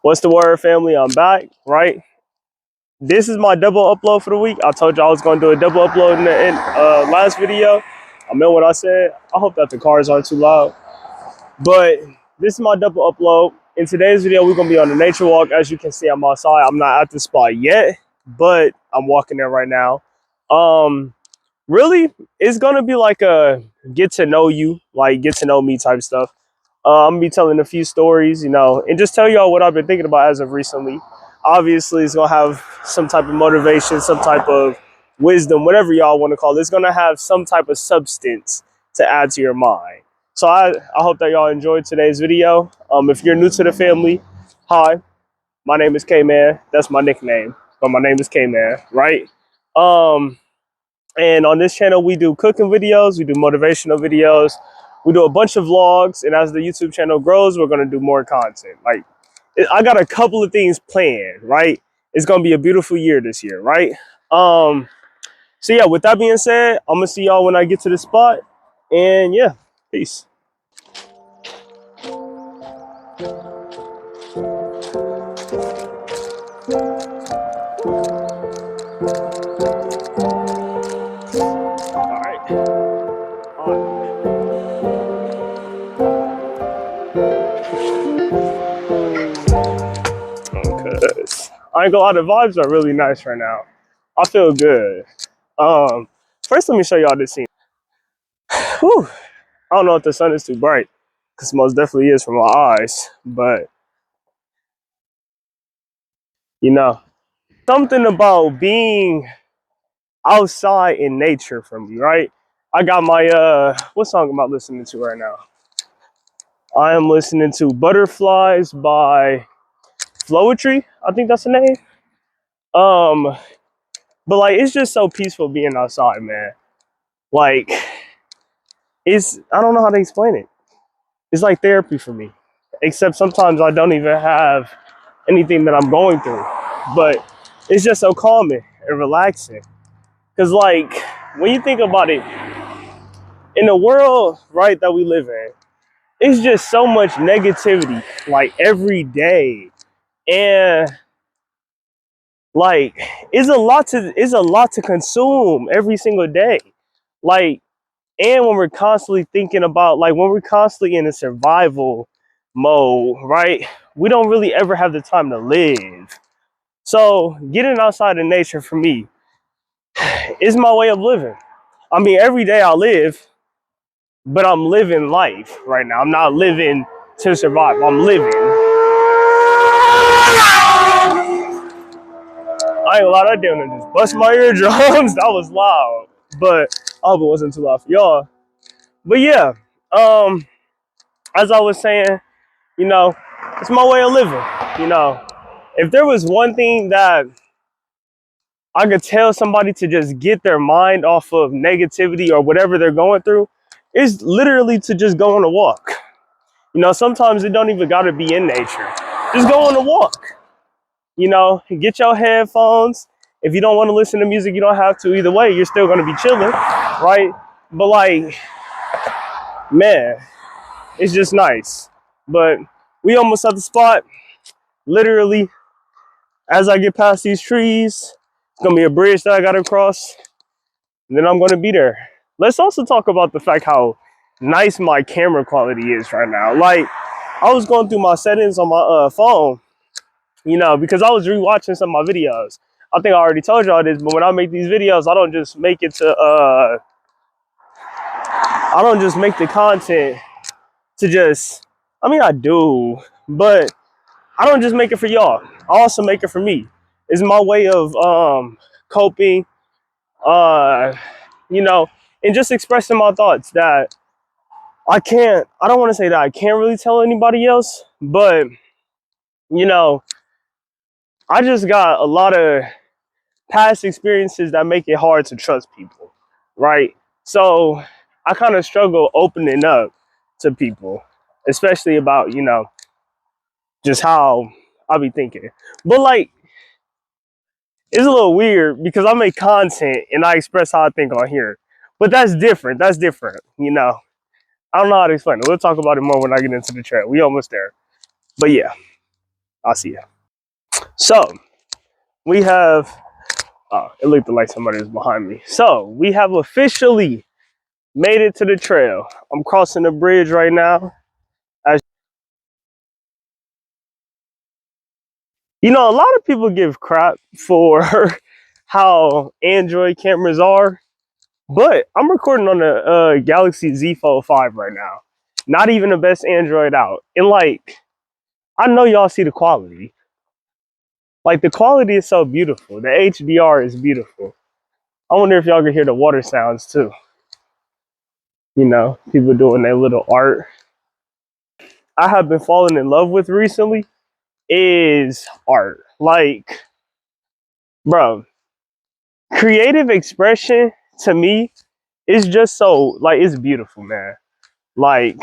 What's the word, family? I'm back, right? This is my double upload for the week. I told you I was going to do a double upload in the last video. I meant what I said. I hope that the cars aren't too loud. But this is my double upload. In today's video, we're going to be on the nature walk. As you can see, I'm outside. I'm not at the spot yet, but I'm walking there right now. Really, it's going to be like a get to know you, like get to know me type stuff. I'm gonna be telling a few stories, and just tell y'all what I've been thinking about as of recently. Obviously, it's gonna have some type of motivation, some type of wisdom, whatever y'all want to call it. It's gonna have some type of substance to add to your mind. So I hope that y'all enjoyed today's video. If you're new to the family, hi, my name is K-Man. That's my nickname, but my name is K-Man, right? Um, and on this channel, we do cooking videos, we do motivational videos, we do a bunch of vlogs. And as the YouTube channel grows, we're going to do more content. Like, I got a couple of things planned, right? It's going to be a beautiful year this year, right? So yeah, with that being said, I'm going to see y'all when I get to the spot. And yeah, peace. All right. Because I ain't gonna lie, the vibes are really nice right now. I feel good. First, let me show y'all this scene. Whew. I don't know if the sun is too bright, because most definitely is for my eyes, but something about being outside in nature for me, right? I got my what song am I listening to right now? I am listening to Butterflies by Flowetry, I think that's the name. But like, it's just so peaceful being outside, man. Like, I don't know how to explain it. It's like therapy for me. Except sometimes I don't even have anything that I'm going through. But it's just so calming and relaxing. Cause like, when you think about it, in the world, right, that we live in, it's just so much negativity, like every day. And like, it's a lot to consume every single day. Like, and when we're constantly thinking about, like, when we're constantly in a survival mode, right, we don't really ever have the time to live. So getting outside in nature for me is my way of living. I mean, every day I live, but I'm living life right now. I'm not living to survive. I'm living. I ain't gonna lie, that damn near just bust my eardrums. That was loud, but I hope it wasn't too loud for y'all. But yeah, as I was saying, it's my way of living. If there was one thing that I could tell somebody to just get their mind off of negativity or whatever they're going through, it's literally to just go on a walk. Sometimes it don't even gotta be in nature. Just go on a walk. Get your headphones. If you don't want to listen to music, you don't have to. Either way, you're still gonna be chilling, right? But like, man, it's just nice. But we almost at the spot. Literally, as I get past these trees, it's gonna be a bridge that I gotta cross, and then I'm gonna be there. Let's also talk about the fact how nice my camera quality is right now. Like, I was going through my settings on my phone, because I was rewatching some of my videos. I think I already told y'all this, but when I make these videos, I don't just make the content to just, I mean, I do, but I don't just make it for y'all. I also make it for me. It's my way of coping, uh, and just expressing my thoughts that I don't want to say that I can't really tell anybody else, but, I just got a lot of past experiences that make it hard to trust people, right? So I kind of struggle opening up to people, especially about, just how I be thinking. But like, it's a little weird because I make content and I express how I think on here. But that's different. That's different, I don't know how to explain it. We'll talk about it more when I get into the trail. We almost there. But yeah. I see you. So we have. Oh, it looked like somebody was behind me. So we have officially made it to the trail. I'm crossing the bridge right now. As you know, a lot of people give crap for how Android cameras are, but I'm recording on the Galaxy Z Fold 5 right now. Not even the best Android out. And like, I know y'all see the quality. Like the quality is so beautiful. The HDR is beautiful. I wonder if y'all can hear the water sounds too. You know, people doing their little art. I have been falling in love with recently is art. Like, bro, creative expression to me is just so like it's beautiful, man. Like,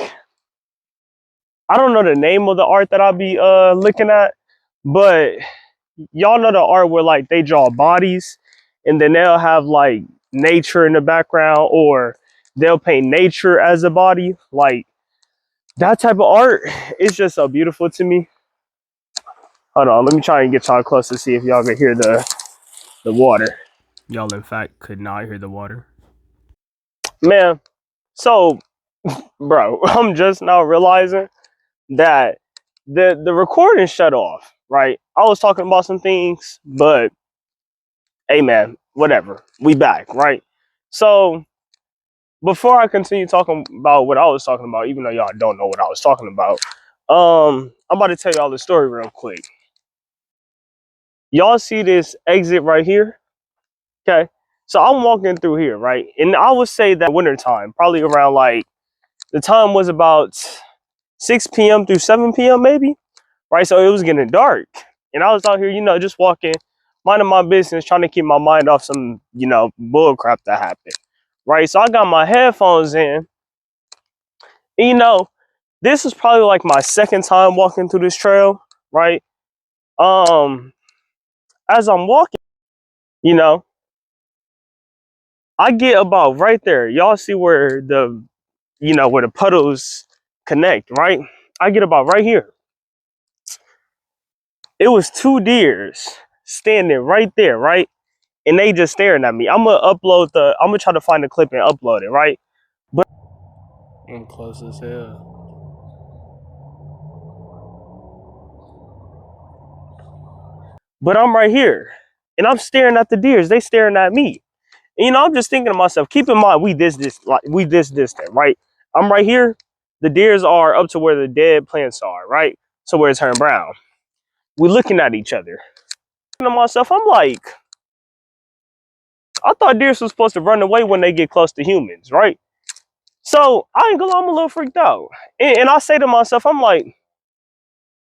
I don't know the name of the art that I'll be looking at, but y'all know the art where like they draw bodies and then they'll have like nature in the background or they'll paint nature as a body. Like that type of art is just so beautiful to me. Hold on, let me try and get y'all close to see if y'all can hear the water. Y'all, in fact, could not hear the water. Man, so, bro, I'm just now realizing that the recording shut off, right? I was talking about some things, but hey, man, whatever. We back, right? So, before I continue talking about what I was talking about, even though y'all don't know what I was talking about, I'm about to tell y'all the story real quick. Y'all see this exit right here? Okay. So I'm walking through here, right? And I would say that winter time, probably around like the time was about 6 p.m. through 7 p.m. maybe, right? So it was getting dark. And I was out here, you know, just walking, minding my business, trying to keep my mind off some, you know, bull crap that happened. Right. So I got my headphones in. And, you know, this was probably like my second time walking through this trail, right? Um, as I'm walking, you know, I get about right there. Y'all see where where the puddles connect, right? I get about right here. It was two deers standing right there, right? And they just staring at me. I'm gonna try to find the clip and upload it, right? But I'm close as hell. But I'm right here. And I'm staring at the deers. They staring at me. And, you know, I'm just thinking to myself, keep in mind we this distant, right? I'm right here. The deers are up to where the dead plants are, right? So where it's turned brown. We're looking at each other. To myself, I'm like, I thought deers was supposed to run away when they get close to humans, right? So I ain't gonna lie, I'm a little freaked out. And I say to myself, I'm like,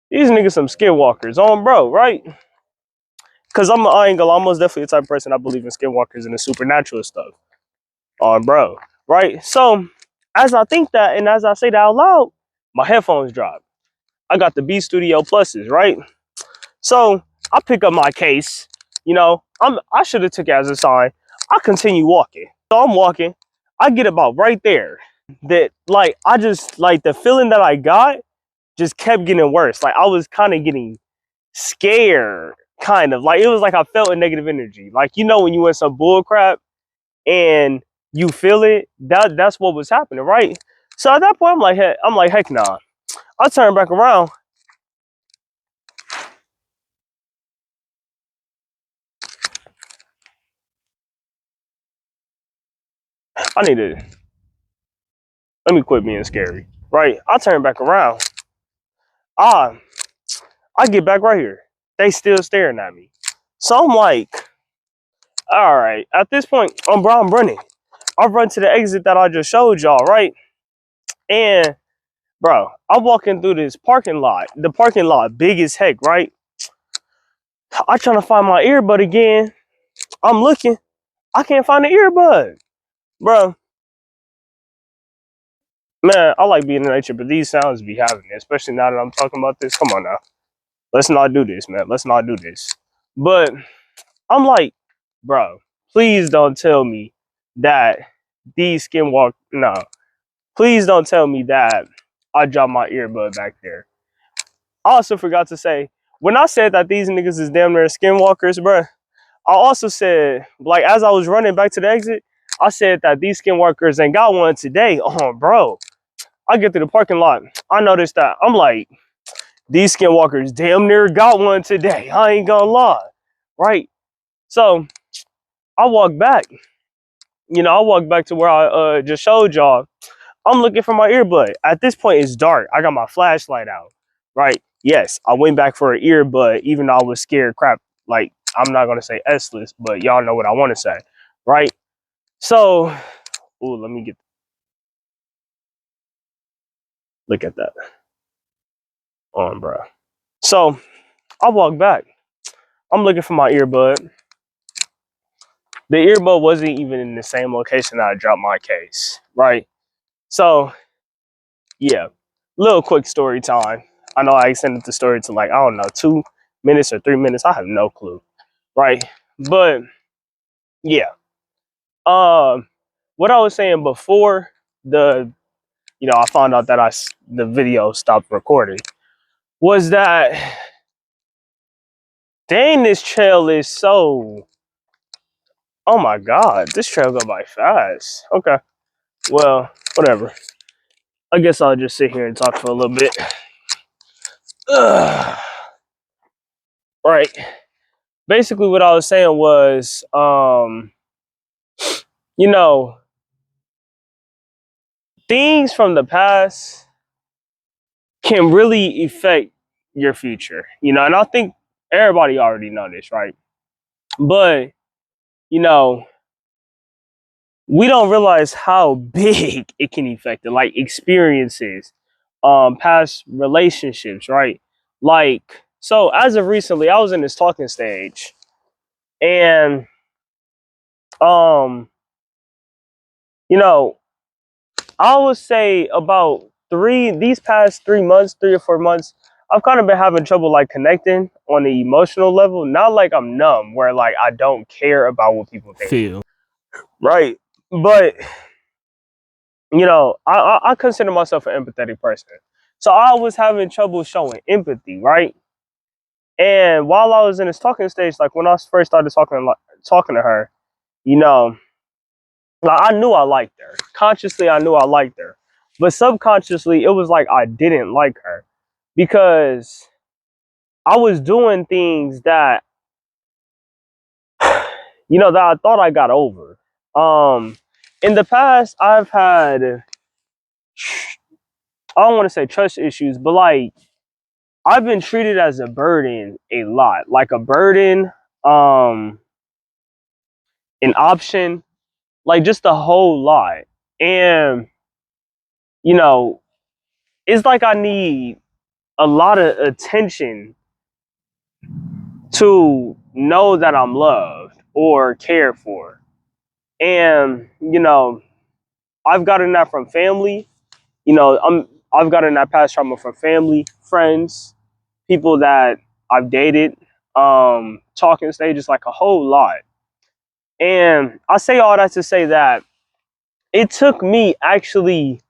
these niggas some skinwalkers on bro, right? Cause I ain't gonna lie, I'm most definitely the type of person I believe in skinwalkers and the supernatural stuff. On bro, right? So as I think that and as I say that out loud, my headphones drop. I got the B Studio Pluses, right? So I pick up my case, you know, I should have took it as a sign. I continue walking. So I'm walking. I get about right there. That like I just like the feeling that I got just kept getting worse. Like I was kind of getting scared, kind of. Like it was like I felt a negative energy. Like you know when you in some bull crap and you feel it, that's what was happening, right? So at that point I'm like, heck nah. I turn back around. I need to let me quit being scary. Right? I turn back around. Ah, I get back right here. They still staring at me. So I'm like, all right. At this point, I'm running. I run to the exit that I just showed y'all, right? And bro, I'm walking through this parking lot. The parking lot big as heck, right? I trying to find my earbud again. I'm looking. I can't find the earbud. Bro, man, I like being in nature, but these sounds be having it, especially now that I'm talking about this. Come on now. Let's not do this, man. Let's not do this. But I'm like, bro, please don't tell me that these skinwalk. No, please don't tell me that I dropped my earbud back there. I also forgot to say when I said that these niggas is damn near skinwalkers, bruh, I also said, like, as I was running back to the exit, I said that these skinwalkers ain't got one today. Oh, bro. I get to the parking lot. I noticed that. I'm like, these skinwalkers damn near got one today. I ain't gonna lie. Right? So I walk back. I walk back to where I just showed y'all. I'm looking for my earbud. At this point, it's dark. I got my flashlight out. Right? Yes, I went back for an earbud, even though I was scared crap. Like, I'm not gonna say S-list, but y'all know what I want to say. Right? So, ooh, let me look at that on, bro. So I walk back. I'm looking for my earbud. The earbud wasn't even in the same location that I dropped my case, right? So, yeah, little quick story time. I know I extended the story to like, I don't know, 2 minutes or 3 minutes. I have no clue, right? But yeah, what I was saying before the, I found out that the video stopped recording was that, dang, this trail is so, oh my God, this trail go by fast. Okay, well, whatever. I guess I'll just sit here and talk for a little bit. Ugh. Right. Basically, what I was saying was, you know, things from the past can really affect your future. And I think everybody already know this, right? But you know, we don't realize how big it can affect it. Like experiences, past relationships, right? Like, so as of recently, I was in this talking stage, and um, you know, I would say about these past 3 months, 3 or 4 months, I've kind of been having trouble like connecting on the emotional level. Not like I'm numb, where like I don't care about what people think. Feel. Right. But I consider myself an empathetic person. So I was having trouble showing empathy, right? And while I was in this talking stage, like when I first started talking to her, you know, like I knew I liked her. Consciously, I knew I liked her. But subconsciously, it was like I didn't like her because I was doing things that, that I thought I got over. In the past, I've had, I don't want to say trust issues, but like I've been treated as a burden a lot, like a burden, um, an option, like just a whole lot. And, you know, it's like I need a lot of attention to know that I'm loved or cared for. And, I've gotten that from family. I've gotten that past trauma from family, friends, people that I've dated, talking stages, like a whole lot. And I say all that to say that it took me actually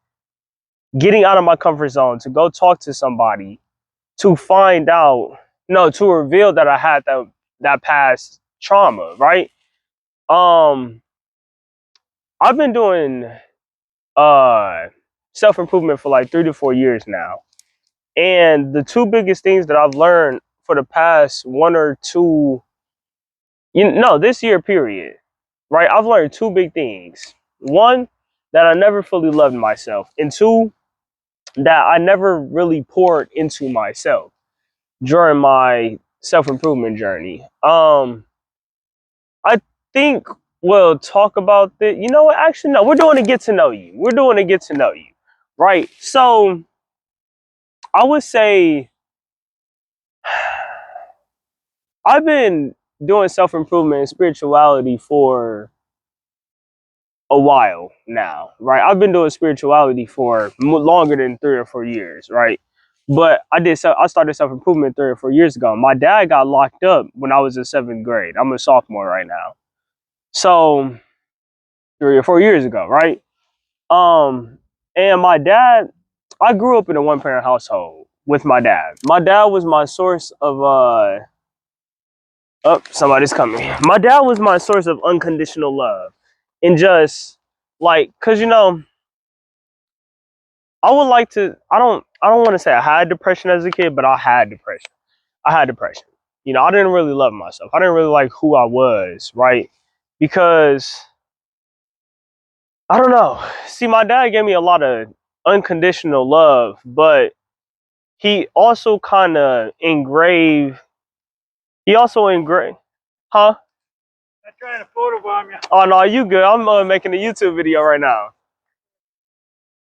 getting out of my comfort zone to go talk to somebody to find out, no, to reveal that I had that past trauma, right? Um, I've been doing uh self-improvement for like 3 to 4 years now. And the two biggest things that I've learned for the past 1 or 2, this year period, right? I've learned two big things. One, that I never fully loved myself. And two, that I never really poured into myself during my self-improvement journey. I think we'll talk about this. You know what? Actually, no, we're doing a get to know you. We're doing a get to know you. Right? So I would say I've been doing self-improvement and spirituality for a while now, right? I've been doing spirituality for longer than 3 or 4 years, right? But I started self-improvement 3 or 4 years ago. My dad got locked up when I was in 7th grade. I'm a sophomore right now. So 3 or 4 years ago, right? Um, and my dad, I grew up in a one-parent household. with my dad. My dad was my source of oh, somebody's coming. My dad was my source of unconditional love. And just like, cause I would like to I don't want to say I had depression as a kid, but I had depression. I had depression. I didn't really love myself. I didn't really like who I was, right? Because I don't know. See, my dad gave me a lot of unconditional love, but he also kind of engraved. He also engraved, huh? I'm trying to photobomb you. Oh no, you good? I'm making a YouTube video right now.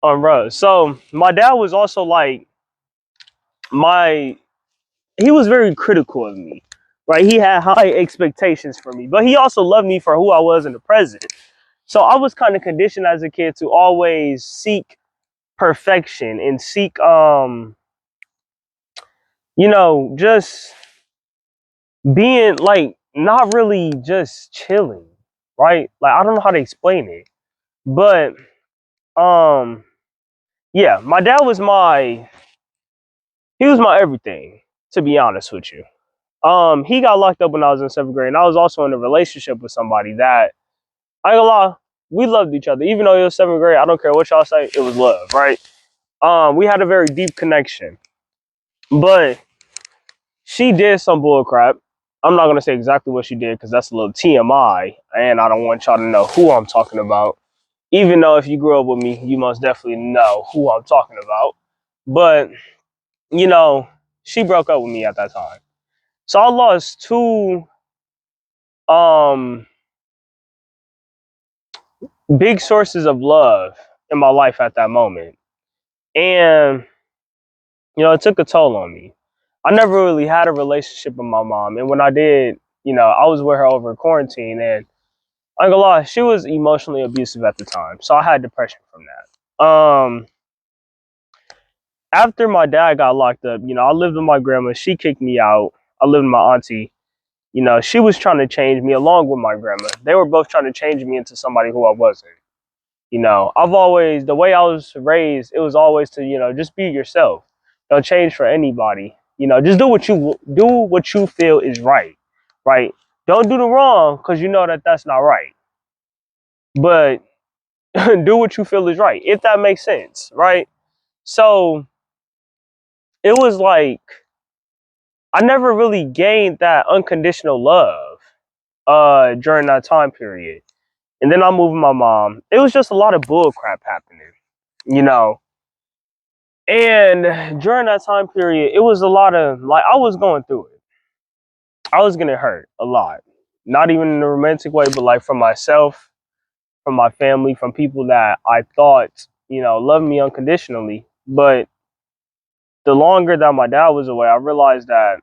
Bro. So my dad was also like my. He was very critical of me, right? He had high expectations for me, but he also loved me for who I was in the present. So I was kind of conditioned as a kid to always seek perfection and seek just being like not really just chilling, right? Like I don't know how to explain it. But um yeah, my dad was my everything, to be honest with you. He got locked up when I was in 7th grade, and I was also in a relationship with somebody that I ain't gonna lie, we loved each other. Even though it was 7th grade, I don't care what y'all say, it was love, right? We had a very deep connection. But she did some bull crap. I'm not gonna say exactly what she did because that's a little TMI, and I don't want y'all to know who I'm talking about. Even though if you grew up with me, you most definitely know who I'm talking about. But you know, she broke up with me at that time. So I lost two um big sources of love in my life at that moment. And it took a toll on me. I never really had a relationship with my mom. And when I did, I was with her over quarantine, and I ain't gonna lie, she was emotionally abusive at the time. So I had depression from that. After my dad got locked up, I lived with my grandma. She kicked me out. I lived with my auntie. She was trying to change me along with my grandma. They were both trying to change me into somebody who I wasn't. I've always, the way I was raised, it was always to, just be yourself. Don't change for anybody. Just do what you feel is right, right? Don't do the wrong because you know that that's not right. But do what you feel is right, if that makes sense, right? So it was like I never really gained that unconditional love during that time period. And then I moved with my mom. It was just a lot of bull crap happening, you know. And during that time period, it was a lot of like I was going through it. I was getting hurt a lot. Not even in a romantic way, but like from myself, from my family, from people that I thought, loved me unconditionally. But the longer that my dad was away, I realized that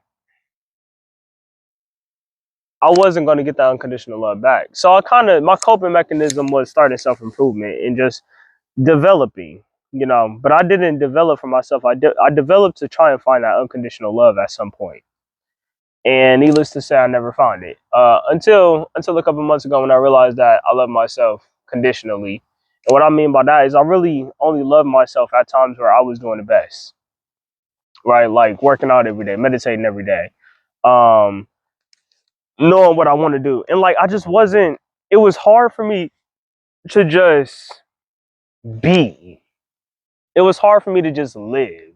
I wasn't going to get that unconditional love back. So my coping mechanism was starting self improvement and just developing, but I didn't develop for myself. I developed to try and find that unconditional love at some point. And needless to say, I never found it until a couple months ago when I realized that I love myself conditionally. And what I mean by that is I really only love myself at times where I was doing the best, right? Like working out every day, meditating every day, um, knowing what I want to do. And like I just wasn't. It was hard for me to just be. It was hard for me to just live.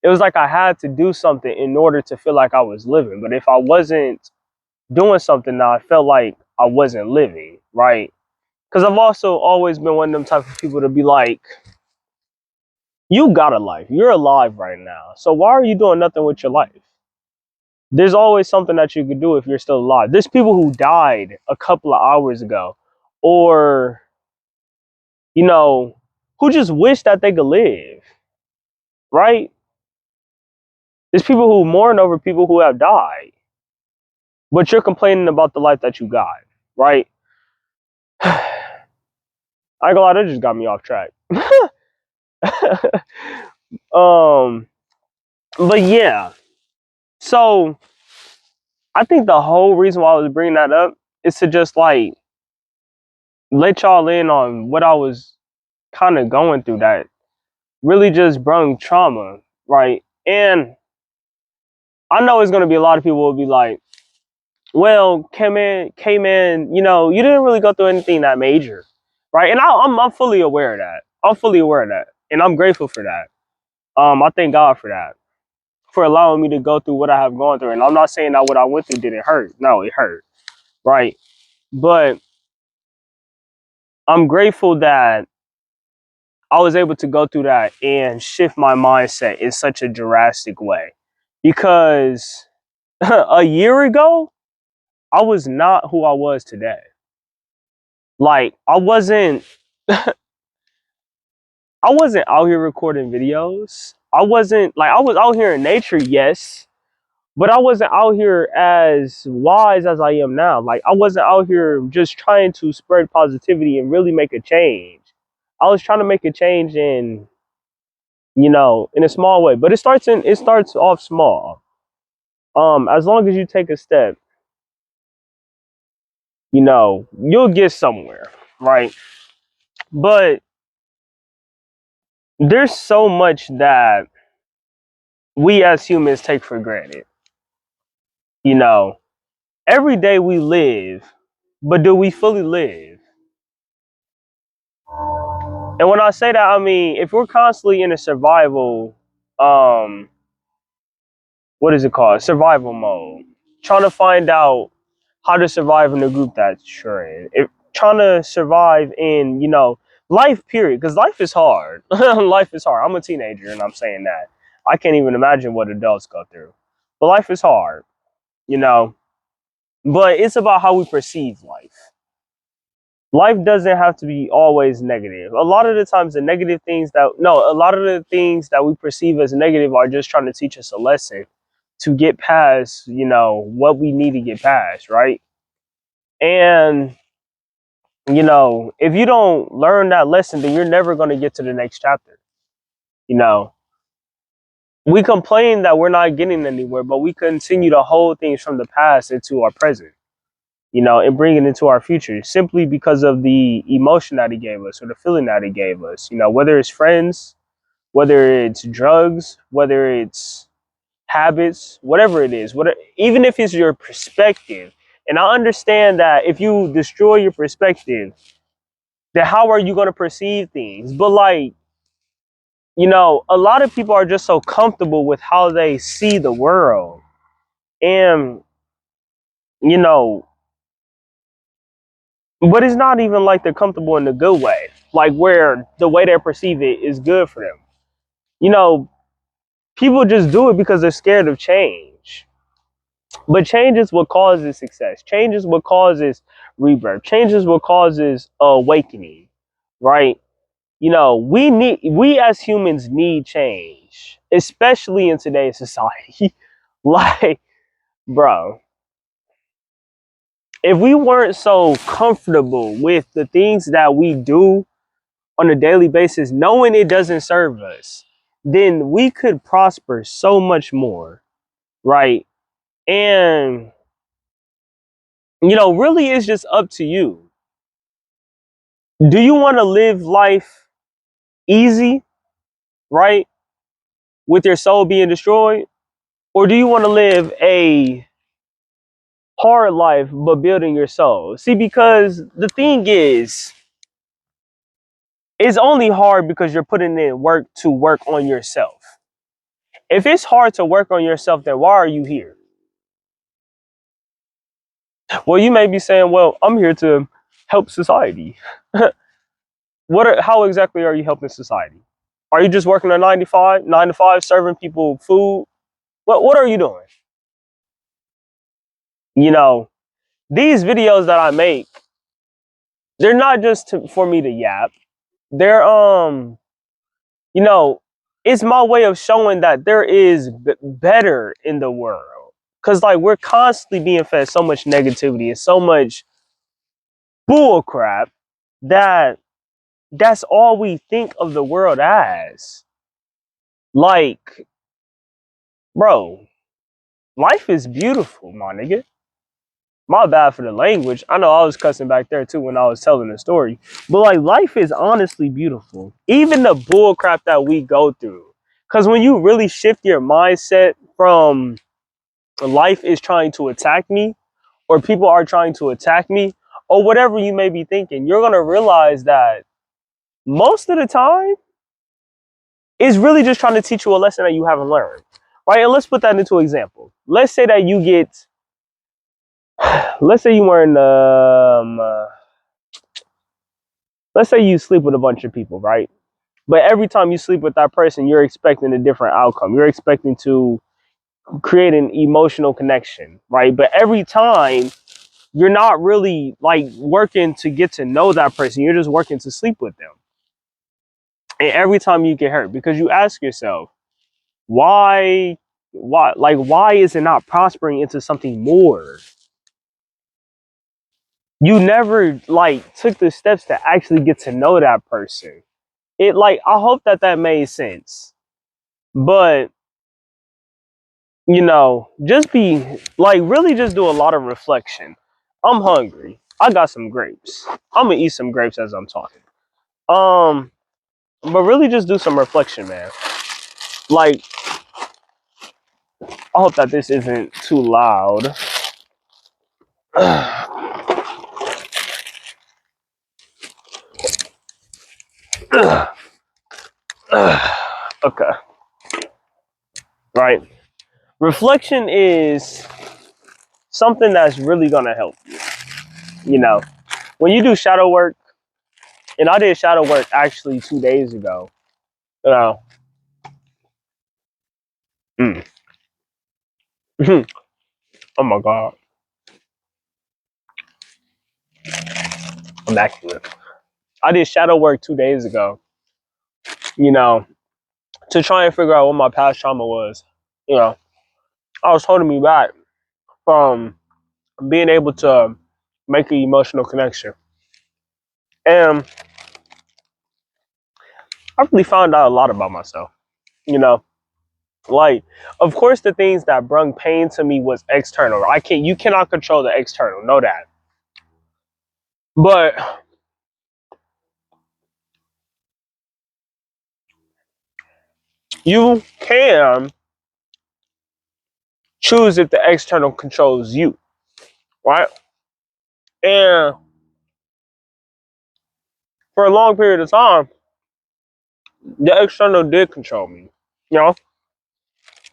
It was like I had to do something in order to feel like I was living. But if I wasn't doing something now, I felt like I wasn't living, right? Because I've also always been one of them type of people to be like, you got a life. You're alive right now. So why are you doing nothing with your life? There's always something that you could do if you're still alive. There's people who died a couple of hours ago, or, you know, who just wish that they could live, right? There's people who mourn over people who have died, but you're complaining about the life that you got, right? I ain't gonna lie, that just got me off track. um, but yeah, so I think the whole reason why I was bringing that up is to just like let y'all in on what I was kind of going through that really just brung trauma, right? And I know it's gonna be a lot of people will be like, well, K-Man, you know, you didn't really go through anything that major, right? And I'm fully aware of that. I'm fully aware of that, and I'm grateful for that. I thank God for that, for allowing me to go through what I have gone through. And I'm not saying that what I went through didn't hurt. No, it hurt, right? But I'm grateful that I was able to go through that and shift my mindset in such a drastic way, because a year ago I was not who I was today. Like I wasn't out here recording videos. I wasn't like, I was out here in nature, yes, but I wasn't out here as wise as I am now. Like I wasn't out here just trying to spread positivity and really make a change. I was trying to make a change in, you know, in a small way. But it starts off small. As long as you take a step, you know, you'll get somewhere, right? But there's so much that we as humans take for granted. You know, every day we live, but do we fully live? And when I say that, I mean, if we're constantly in a survival, um, what is it called? Survival mode, trying to find out how to survive in the group that you're in. If trying to survive in, you know, life period, because life is hard. Life is hard. I'm a teenager and I'm saying that. I can't even imagine what adults go through. But life is hard, you know. But it's about how we perceive life. Life doesn't have to be always negative. A lot of the times the negative things that no, a lot of the things that we perceive as negative are just trying to teach us a lesson to get past, you know, what we need to get past, right? And you know, if you don't learn that lesson, then you're never going to get to the next chapter. You know, we complain that we're not getting anywhere, but we continue to hold things from the past into our present, you know, and bring it into our future simply because of the emotion that he gave us or the feeling that he gave us, you know, whether it's friends, whether it's drugs, whether it's habits, whatever it is, whatever, even if it's your perspective. And I understand that if you destroy your perspective, then how are you going to perceive things? But like, you know, a lot of people are just so comfortable with how they see the world. And, you know, but it's not even like they're comfortable in the good way, like where the way they perceive it is good for them. You know, people just do it because they're scared of change. But change is what causes success. Change is what causes rebirth. Change is what causes awakening, right? You know, we as humans need change, especially in today's society. Like, bro, if we weren't so comfortable with the things that we do on a daily basis, knowing it doesn't serve us, then we could prosper so much more, right? And, you know, really it's just up to you. Do you want to live life easy, right? With your soul being destroyed? Or do you want to live a hard life but building your soul? See, because the thing is, it's only hard because you're putting in work to work on yourself. If it's hard to work on yourself, then why are you here? Well, you may be saying, well, I'm here to help society. How exactly are you helping society? Are you just working a 9 to 5, serving people food? What are you doing? You know, these videos that I make, they're not just for me to yap. They're you know, it's my way of showing that there is better in the world. Cause like we're constantly being fed so much negativity and so much bull crap that that's all we think of the world as. Like, bro, life is beautiful, my nigga. My bad for the language. I know I was cussing back there too when I was telling the story. But like life is honestly beautiful. Even the bull crap that we go through. Because when you really shift your mindset from life is trying to attack me, or people are trying to attack me, or whatever you may be thinking, you're going to realize that most of the time, it's really just trying to teach you a lesson that you haven't learned. Right? And let's put that into an example. Let's say that you get, let's say you weren't, let's say you sleep with a bunch of people, right? But every time you sleep with that person, you're expecting a different outcome. You're expecting to create an emotional connection, right? But every time you're not really like working to get to know that person. You're just working to sleep with them. And every time you get hurt because you ask yourself, why is it not prospering into something more? You never like took the steps to actually get to know that person. It like, I hope that that made sense. But just be like, really just do a lot of reflection. I'm hungry. I got some grapes. I'm gonna eat some grapes as I'm talking. Um, but really just do some reflection, man. Like, I hope that this isn't too loud. Okay, right. Reflection is something that's really gonna help you. You know, when you do shadow work, and I did shadow work actually 2 days ago. You know, mm. Oh my god, immaculate. I did shadow work 2 days ago. You know, to try and figure out what my past trauma was. You know, I was holding me back from being able to make an emotional connection. And I really found out a lot about myself. You know, like, of course, the things that brought pain to me was external. You cannot control the external, know that. But you can choose if the external controls you, right? And for a long period of time, the external did control me. You know,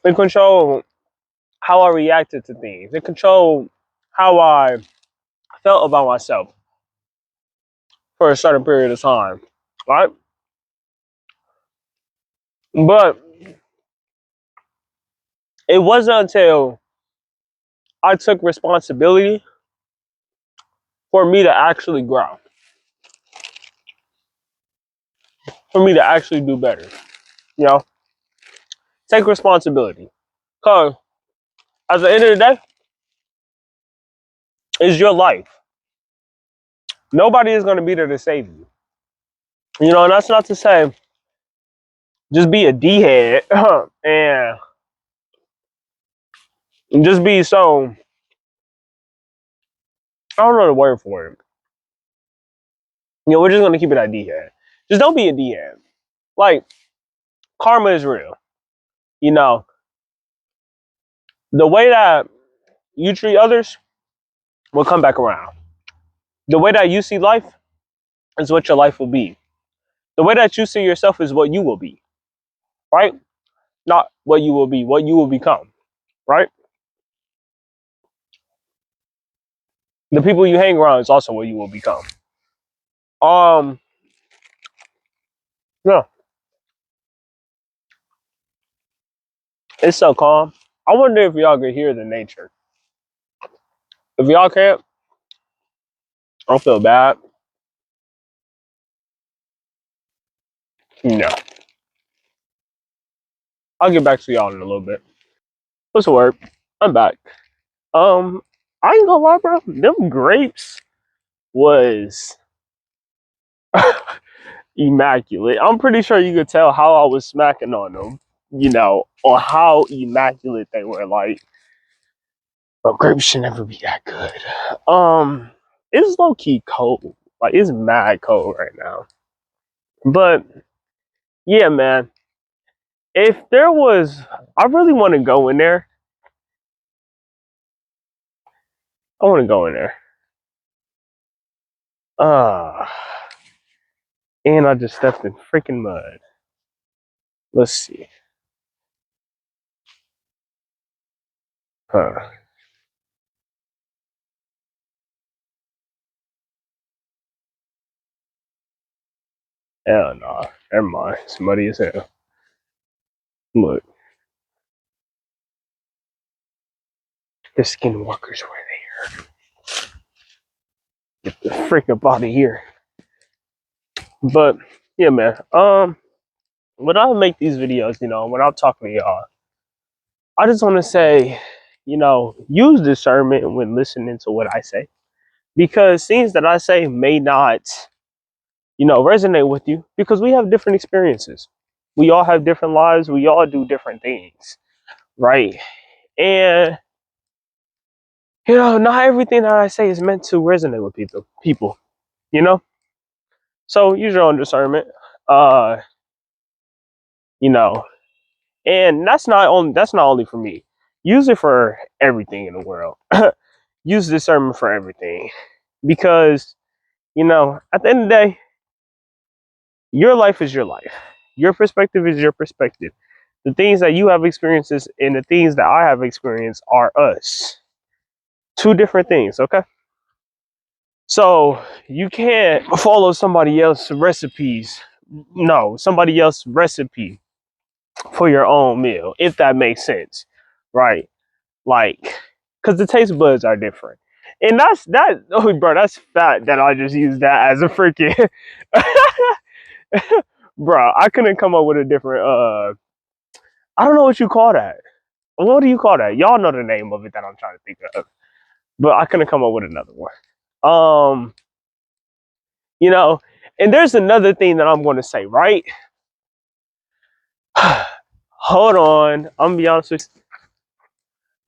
it controlled how I reacted to things. It controlled how I felt about myself for a certain period of time, right? But it wasn't until I took responsibility for me to actually grow, for me to actually do better. You know, take responsibility. Because at the end of the day, it's your life. Nobody is going to be there to save you. You know, and that's not to say just be a D head and just be so, I don't know the word for it. You know, we're just going to keep it at D head. Just don't be a D head. Like, karma is real. You know, the way that you treat others will come back around. The way that you see life is what your life will be. The way that you see yourself is what you will be, right? Not what you will be, what you will become, right? The people you hang around is also what you will become. Um, yeah, it's so calm. I wonder if y'all can hear the nature. If y'all can't, I don't feel bad. No, I'll get back to y'all in a little bit. What's the word? I'm back. Um, I ain't gonna lie, bro. Them grapes was immaculate. I'm pretty sure you could tell how I was smacking on them, or how immaculate they were. Like, bro, grapes should never be that good. It's low key cold. Like, it's mad cold right now. But yeah, man. if there was, I really want to go in there. I want to go in there. Uh, and I just stepped in freaking mud. Let's see. Huh. Hell no. Nah. Never mind. It's muddy as hell. Look, the skinwalkers were there. Get the freak up out of here. But yeah, man. When I make these videos, when I'm talking to y'all, I just want to say, use discernment when listening to what I say, because things that I say may not, resonate with you because we have different experiences. We all have different lives. We all do different things, right? And not everything that I say is meant to resonate with people. You know. So use your own discernment. Uh, you know, and that's not only for me. Use it for everything in the world. Use discernment for everything, because at the end of the day, your life is your life. Your perspective is your perspective. The things that you have experiences and the things that I have experienced are us. Two different things, okay? So you can't follow somebody else's recipes. No, somebody else's recipe for your own meal, if that makes sense, right? Like, because the taste buds are different. And that's that. Oh, bro, that's fat that I just used that as a freaking. Bro, I couldn't come up with a different. I don't know what you call that. What do you call that? Y'all know the name of it that I'm trying to think of, but I couldn't come up with another one. Um, you know, and there's another thing that I'm going to say, right? Hold on, I'm gonna be honest with you.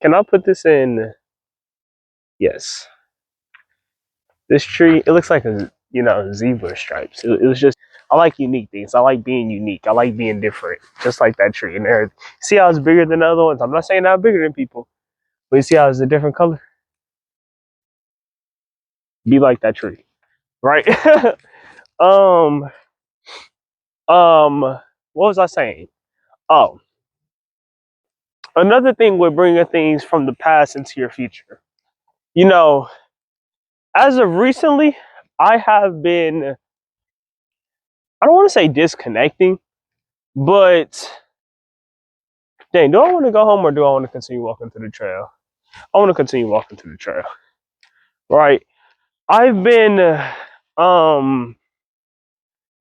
Can I put this in? Yes. This tree, it looks like a zebra stripes. It was just, I like unique things. I like being unique. I like being different, just like that tree. And there, see how it's bigger than the other ones. I'm not saying that I'm bigger than people, but you see how it's a different color. Be like that tree, right? um, what was I saying? Oh, another thing with bringing things from the past into your future. You know, as of recently, I have been. I don't want to say disconnecting, but dang, do I want to go home or do I want to continue walking to the trail? I want to continue walking to the trail, right? I've been um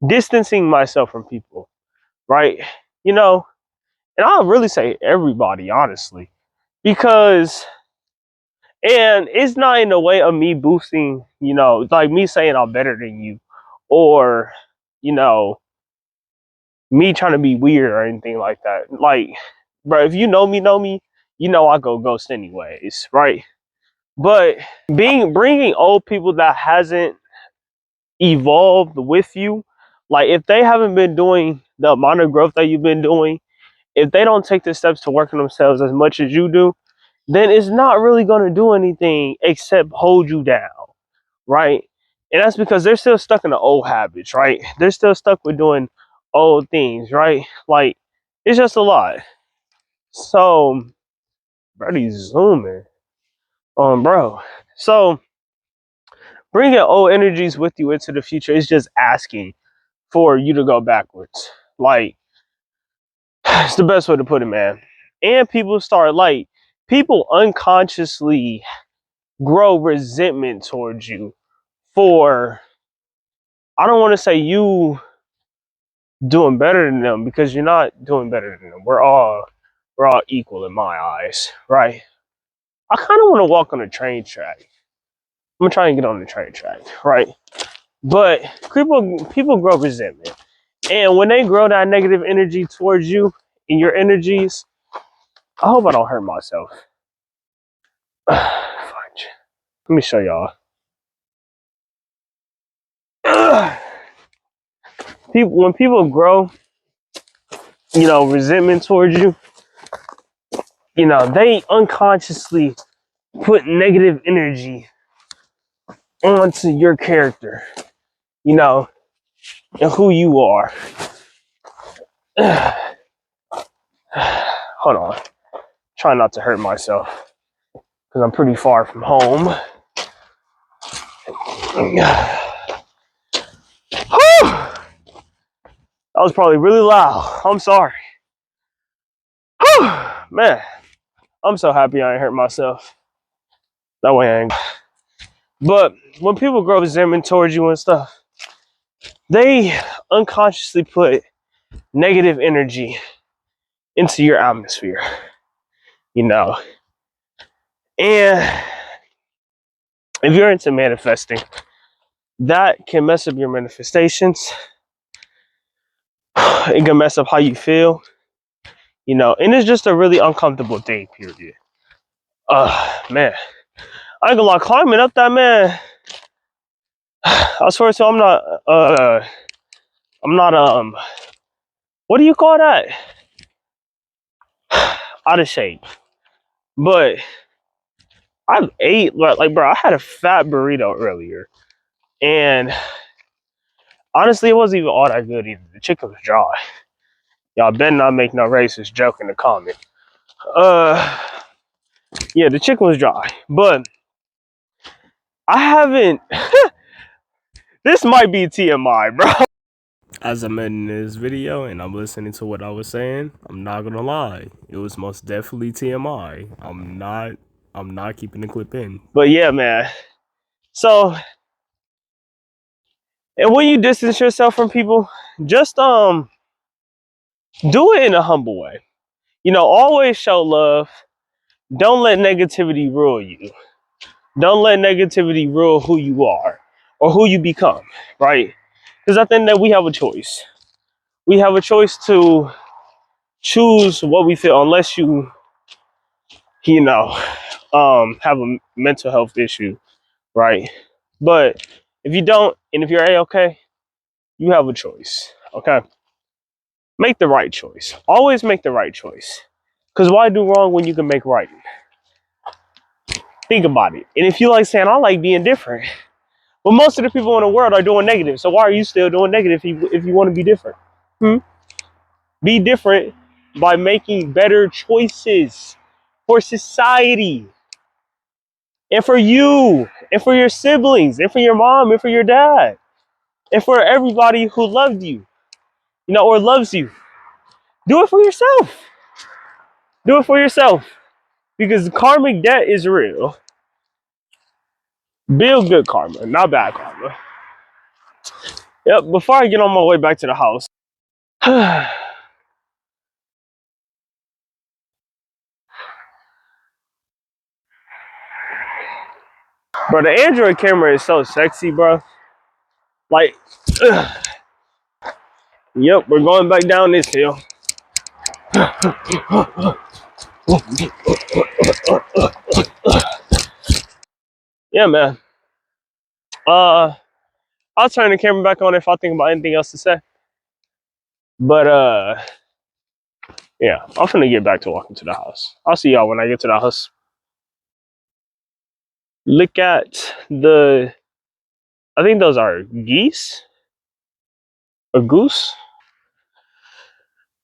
distancing myself from people, right? You know, and I'll really say everybody, honestly, because and it's not in the way of me boosting, like me saying I'm better than you, or you know, me trying to be weird or anything like that. Like, bro, if you know me, I go ghost anyways, right? But bringing old people that hasn't evolved with you, like if they haven't been doing the amount of growth that you've been doing, if they don't take the steps to work on themselves as much as you do, then it's not really going to do anything except hold you down, right? And that's because they're still stuck in the old habits, right? They're still stuck with doing old things, right? Like, it's just a lot. So, Brody's zooming on, bro. So, bringing old energies with you into the future is just asking for you to go backwards. Like, it's the best way to put it, man. And people unconsciously grow resentment towards you for, I don't want to say you doing better than them, because you're not doing better than them. We're all equal in my eyes, right? I kind of want to walk on a train track. I'm gonna try and get on the train track, right? But people grow resentment, and when they grow that negative energy towards you and your energies, I hope I don't hurt myself. Fudge. Let me show y'all. When people grow resentment towards you, they unconsciously put negative energy onto your character, and who you are. Hold on. Try not to hurt myself because I'm pretty far from home. That was probably really loud. I'm sorry. Man, I'm so happy I ain't hurt myself. That way I ain't. But when people grow resentment towards you and stuff, they unconsciously put negative energy into your atmosphere, And if you're into manifesting, that can mess up your manifestations. It can mess up how you feel, and it's just a really uncomfortable thing, period. Man, I ain't gonna lie, climbing up that, man. I swear to you, I'm not, what do you call that? Out of shape. But I've ate, like, bro, I had a fat burrito earlier. And honestly, it wasn't even all that good either. The chicken was dry. Y'all better not make no racist joke in the comment. Yeah, the chicken was dry. But I haven't, this might be TMI, bro. As I'm editing this video and I'm listening to what I was saying, I'm not gonna lie. It was most definitely TMI. I'm not keeping the clip in. But yeah, man. So, and when you distance yourself from people, just do it in a humble way. Always show love. Don't let negativity rule you. Don't let negativity rule who you are or who you become, right? Because I think that we have a choice. We have a choice to choose what we feel, unless have a mental health issue, right? But if you don't, and if you're A-okay, you have a choice, okay? Make the right choice. Always make the right choice. Because why do wrong when you can make right? Think about it. And if you like saying, I like being different, but most of the people in the world are doing negative. So why are you still doing negative if you want to be different? Be different by making better choices for society and for you and for your siblings and for your mom and for your dad and for everybody who loved you, or loves you. Do it for yourself. Do it for yourself because karmic debt is real. Build good karma, not bad karma. Yep, before I get on my way back to the house. Bro, the Android camera is so sexy, bro. Like, yep, we're going back down this hill. Yeah, man. I'll turn the camera back on if I think about anything else to say. But yeah, I'm finna get back to walking to the house. I'll see y'all when I get to the house. Look at I think those are geese or goose.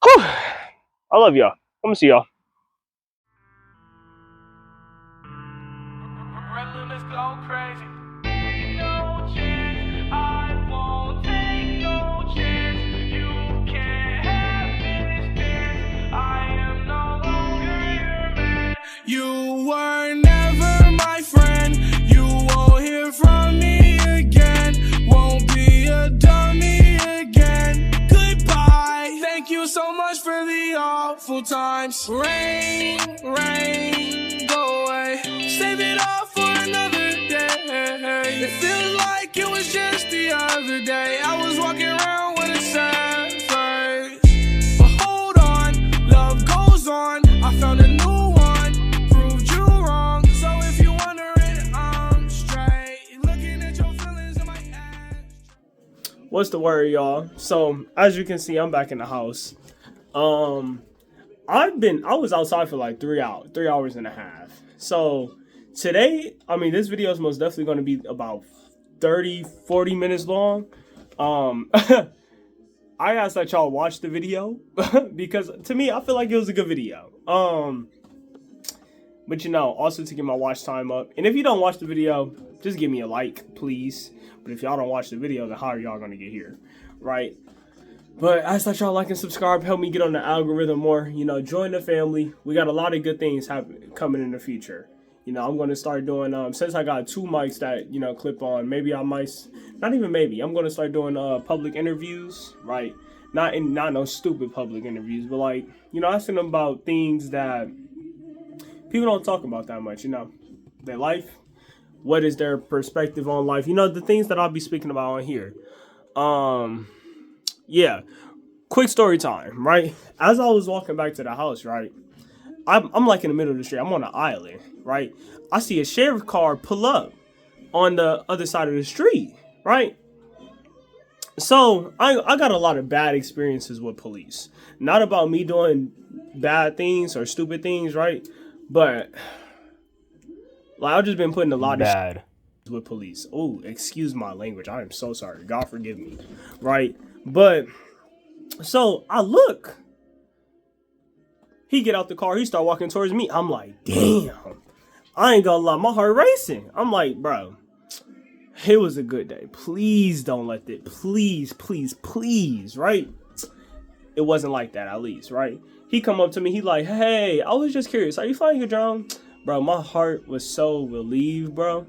Whew. I love y'all. I'm gonna see y'all. Let's go crazy. No chance, I won't take no chance. You can't have this chance. I am no longer your man. You were never my friend. You won't hear from me again. Won't be a dummy again. Goodbye. Thank you so much for the awful times. Rain, rain, go away. Save it all for another day. It feels like it was just the other day. I was walking around with a sad face. But hold on, love goes on. I found a new one, proved you wrong. So if you're wondering, I'm straight. Looking at your feelings in my ass. What's the word, y'all? So, as you can see, I'm back in the house. I was outside for like 3 hours and a half. So today, I mean, this video is most definitely going to be about 30-40 minutes long. I asked that y'all watch the video because to me, I feel like it was a good video. But also to get my watch time up. And if you don't watch the video, just give me a like, please. But if y'all don't watch the video, then how are y'all gonna get here, right? But I ask that y'all like and subscribe, help me get on the algorithm more. Join the family. We got a lot of good things coming in the future. I'm going to start doing, since I got 2 mics that, clip on, maybe I might, not even maybe, I'm going to start doing public interviews, right? Not no stupid public interviews, but like, asking them about things that people don't talk about that much, their life, what is their perspective on life, the things that I'll be speaking about on here. Yeah, quick story time, right? As I was walking back to the house, right, I'm like in the middle of the street. I'm on an island, right? I see a sheriff car pull up on the other side of the street, right? So I got a lot of bad experiences with police. Not about me doing bad things or stupid things, right? But like I've just been putting a lot of bad with police. Oh, excuse my language. I am so sorry. God forgive me, right? But so I look. He get out the car. He start walking towards me. I'm like, damn. I ain't gonna lie. My heart racing. I'm like, bro, it was a good day. Please don't let it. Please, please, please, right? It wasn't like that, at least, right? He come up to me. He like, hey, I was just curious. Are you flying your drone? Bro, my heart was so relieved, bro.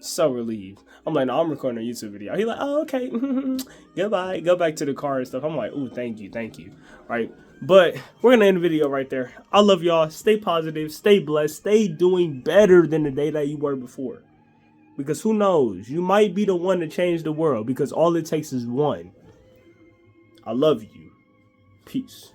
So relieved. I'm like, no, I'm recording a YouTube video. He like, oh, okay. Goodbye. Go back to the car and stuff. I'm like, ooh, thank you. Right? But we're going to end the video right there. I love y'all. Stay positive. Stay blessed. Stay doing better than the day that you were before. Because who knows? You might be the one to change the world. Because all it takes is one. I love you. Peace.